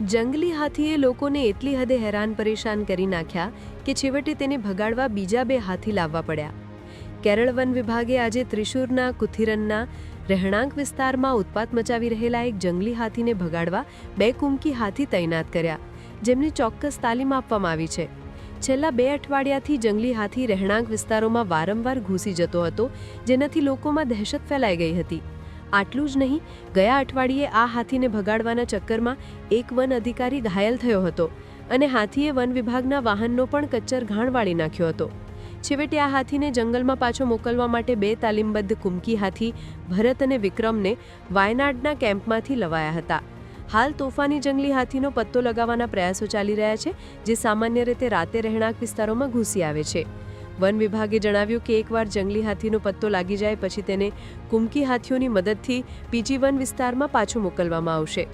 જંગલી હાથીએ લોકોને એટલી હદે હેરાન પરેશાન કરી નાખ્યા કે છેવટે તેને ભગાડવા બીજા 2 હાથી લાવવા પડ્યા। કેરળ વન વિભાગે આજે ત્રિશુરના કુથિરનના રહેણાંક વિસ્તારમાં ઉત્પાત મચાવી રહેલા એક જંગલી હાથીને ભગાડવા 2 કુમકી હાથી તૈનાત કર્યા, જેમની ચોક્કસ તાલીમ આપવામાં આવી છે। છેલ્લા 2 અઠવાડિયાથી જંગલી હાથી રહેણાંક વિસ્તારોમાં વારંવાર ઘૂસી જતો હતો, જેનાથી લોકોમાં દહેશત ફેલાઈ ગઈ હતી। આટલું જ નહીં, ગયા અઠવાડિયે આ હાથીને ભગાડવાના ચક્કરમાં એક વન અધિકારી ઘાયલ થયો હતો અને હાથીએ વન વિભાગના વાહનનો પણ કચ્ચર ઘાણ વાળી નાખ્યો હતો। છેવટે આ હાથીને જંગલમાં પાછો મોકલવા માટે 2 તાલીમબદ્ધ કુમકી હાથી ભરત અને વિક્રમને વાયનાડના કેમ્પમાંથી લવાયા હતા। હાલ તોફાની જંગલી હાથીનો પત્તો લગાવવાના પ્રયાસો ચાલી રહ્યા છે, જે સામાન્ય રીતે રાતે રહેણાંક વિસ્તારોમાં ઘૂસી આવે છે। વન વિભાગે જણાવ્યું કે એકવાર જંગલી હાથીનો પત્તો લાગી જાય પછી તેને કુમકી હાથીઓની મદદથી બીજી વન વિસ્તારમાં પાછો મોકલવામાં આવશે।